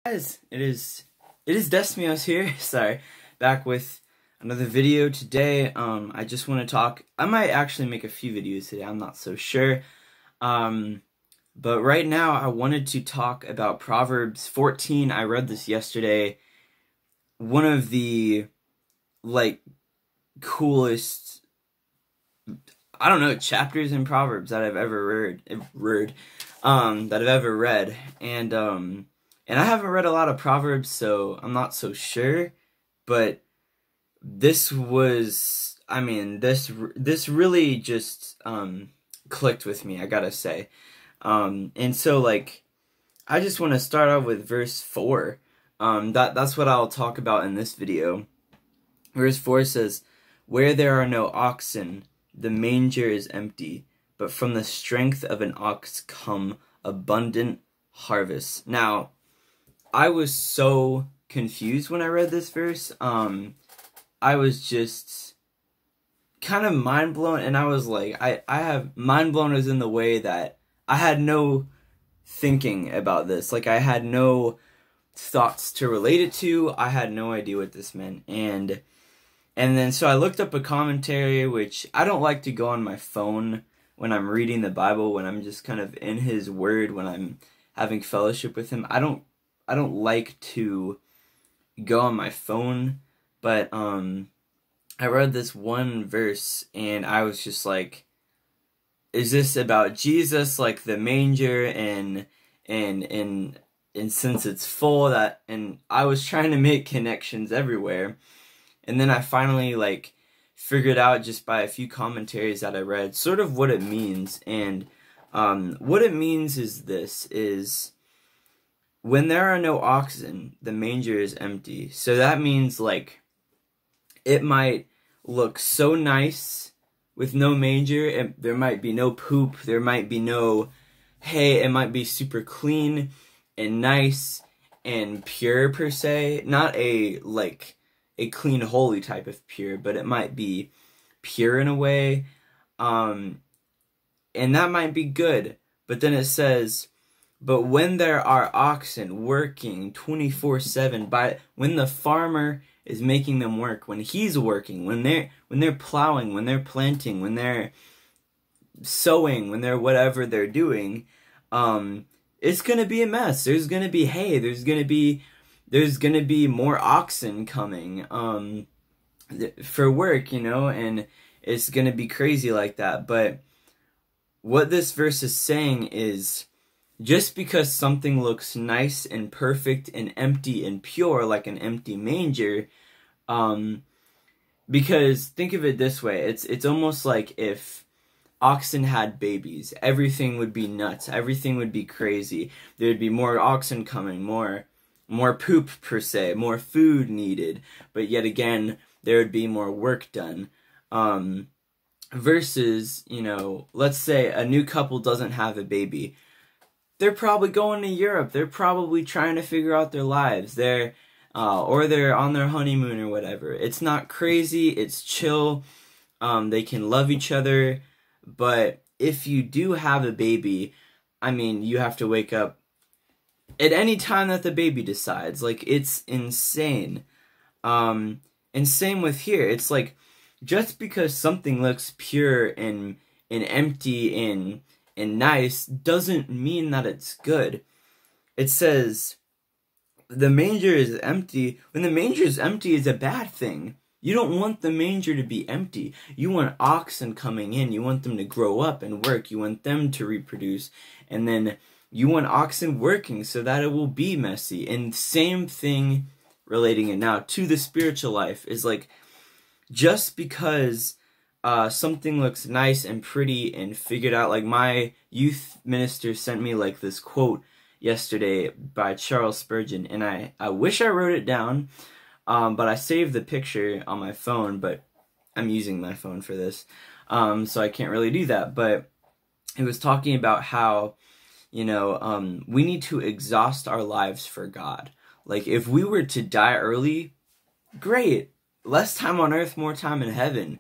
Guys, it is Desmios here. Sorry, back with another video today. I just want to talk. I might actually make a few videos today. I'm not so sure. But right now I wanted to talk about Proverbs 14. I read this yesterday. One of the coolest, I don't know, chapters in Proverbs that I've ever read, and I haven't read a lot of Proverbs, so I'm not so sure, but this was, this really just, clicked with me, I gotta say. And so, I just want to start off with verse 4. That's what I'll talk about in this video. Verse 4 says, "Where there are no oxen, the manger is empty, but from the strength of an ox come abundant harvests." Now, I was so confused when I read this verse. I was just kind of mind blown, and I was like, I have mind blown as in the way that I had no thinking about this. Like, I had no thoughts to relate it to. I had no idea what this meant, and then so I looked up a commentary, which I don't like to go on my phone when I'm reading the Bible, when I'm just kind of in His Word, when I'm having fellowship with Him. I don't like to go on my phone, but I read this one verse and I was just like, is this about Jesus, like the manger, and since it's full, that, and I was trying to make connections everywhere, and then I finally figured out just by a few commentaries that I read sort of what it means. And what it means is this, is when there are no oxen, the manger is empty. So that means it might look so nice with no manger, and there might be no poop, there might be no hay, it might be super clean and nice and pure per se. Not a clean, holy type of pure, but it might be pure in a way, and that might be good. But then it says, but when there are oxen working 24/7, when the farmer is making them work, when he's working, when they're plowing, when they're planting, when they're sowing, when they're whatever they're doing, it's gonna be a mess. There's gonna be hay. There's gonna be more oxen coming for work, and it's gonna be crazy like that. But what this verse is saying is, just because something looks nice and perfect and empty and pure, like an empty manger, because think of it this way, it's almost like if oxen had babies, everything would be nuts, everything would be crazy. There'd be more oxen coming, more poop per se, more food needed, but yet again, there would be more work done. Versus, let's say a new couple doesn't have a baby. They're probably going to Europe. They're probably trying to figure out their lives. Or they're on their honeymoon or whatever. It's not crazy. It's chill. They can love each other. But if you do have a baby, you have to wake up at any time that the baby decides. It's insane. And same with here. It's just because something looks pure and empty and nice doesn't mean that it's good. It says the manger is empty. When the manger is empty, is a bad thing. You don't want the manger to be empty. You want oxen coming in. You want them to grow up and work. You want them to reproduce. And then you want oxen working so that it will be messy. And same thing relating it now to the spiritual life is just because something looks nice and pretty and figured out, my youth minister sent me this quote yesterday by Charles Spurgeon, and I wish I wrote it down, but I saved the picture on my phone, but I'm using my phone for this, so I can't really do that. But it was talking about how, we need to exhaust our lives for God. If we were to die early, great, less time on earth, more time in heaven.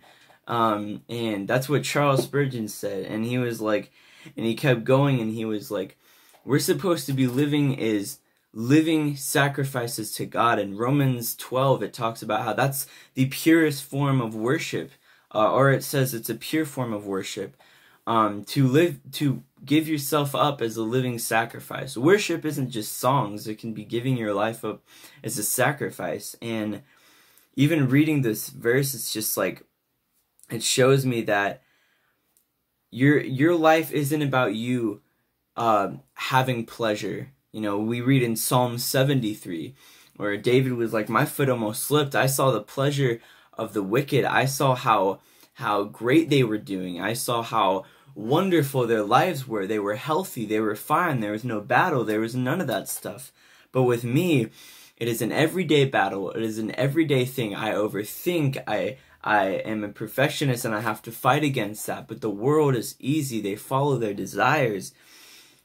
And that's what Charles Spurgeon said, and he was and he kept going, and he was we're supposed to be living living sacrifices to God. In Romans 12, it talks about how that's the purest form of worship, or it says it's a pure form of worship. To give yourself up as a living sacrifice. Worship isn't just songs. It can be giving your life up as a sacrifice. And even reading this verse, it's just like, it shows me that your life isn't about you having pleasure. You know, we read in Psalm 73, where David was like, my foot almost slipped. I saw the pleasure of the wicked. I saw how great they were doing. I saw how wonderful their lives were. They were healthy. They were fine. There was no battle. There was none of that stuff. But with me, it is an everyday battle. It is an everyday thing. I overthink. I am a perfectionist and I have to fight against that. But the world is easy. They follow their desires.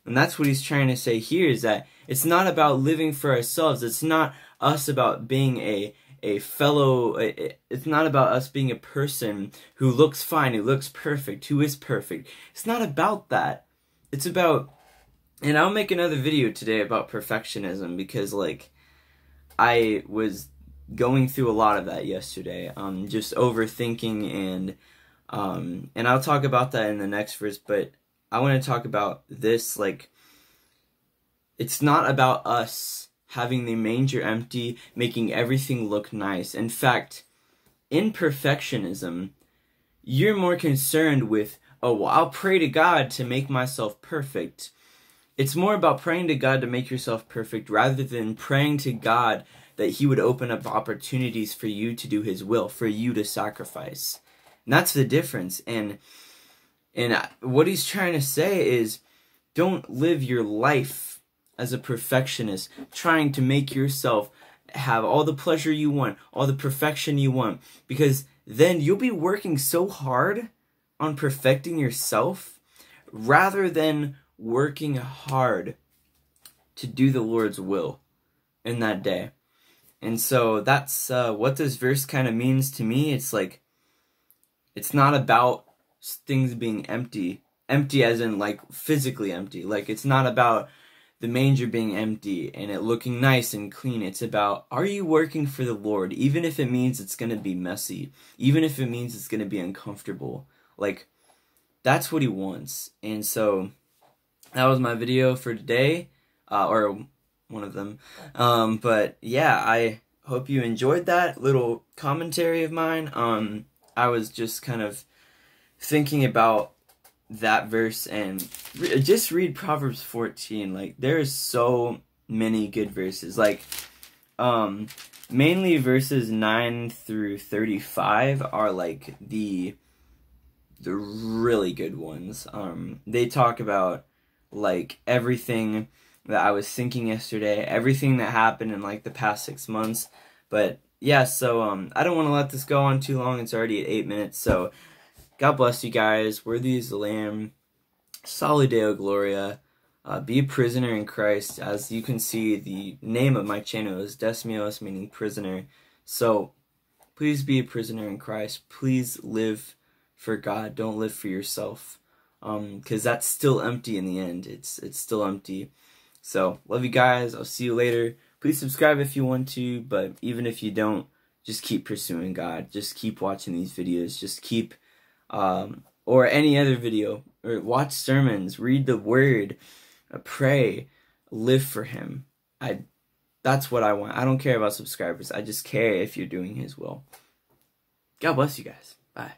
And that's what he's trying to say here, is that it's not about living for ourselves. It's not us about being it's not about us being a person who looks fine, who looks perfect, who is perfect. It's not about that. It's about, and I'll make another video today about perfectionism, because like I was going through a lot of that yesterday, just overthinking, and I'll talk about that in the next verse, but I want to talk about this, like, it's not about us having the manger empty, making everything look nice. In fact, in perfectionism, you're more concerned with, oh, well, I'll pray to God to make myself perfect. It's more about praying to God to make yourself perfect rather than praying to God that he would open up opportunities for you to do his will, for you to sacrifice. And that's the difference. And what he's trying to say is, don't live your life as a perfectionist, trying to make yourself have all the pleasure you want, all the perfection you want, because then you'll be working so hard on perfecting yourself rather than working hard to do the Lord's will in that day. And so that's what this verse kind of means to me. It's like, it's not about things being empty as in like physically empty. Like, it's not about the manger being empty and it looking nice and clean. It's about, are you working for the Lord, even if it means it's going to be messy, even if it means it's going to be uncomfortable. Like, that's what he wants. And so that was my video for today, or one of them. But yeah, I hope you enjoyed that little commentary of mine. I was just kind of thinking about that verse, and just read Proverbs 14. Like, there's so many good verses. Like, mainly verses 9 through 35 are like the really good ones. They talk about like everything that I was thinking yesterday, everything that happened in like the past 6 months. But yeah, so I don't want to let this go on too long. It's already at 8 minutes, so God bless you guys. Worthy is the Lamb. Soli Deo Gloria. Be a prisoner in Christ. As you can see, the name of my channel is Desmios, meaning prisoner. So please be a prisoner in Christ. Please live for God. Don't live for yourself, because that's still empty in the end. It's still empty. So love you guys. I'll see you later. Please subscribe if you want to, but even if you don't, just keep pursuing God. Just keep watching these videos. Just keep or any other video, or watch sermons, read the word, pray, live for him. That's what I want. I don't care about subscribers. I just care if you're doing his will. God bless you guys. Bye.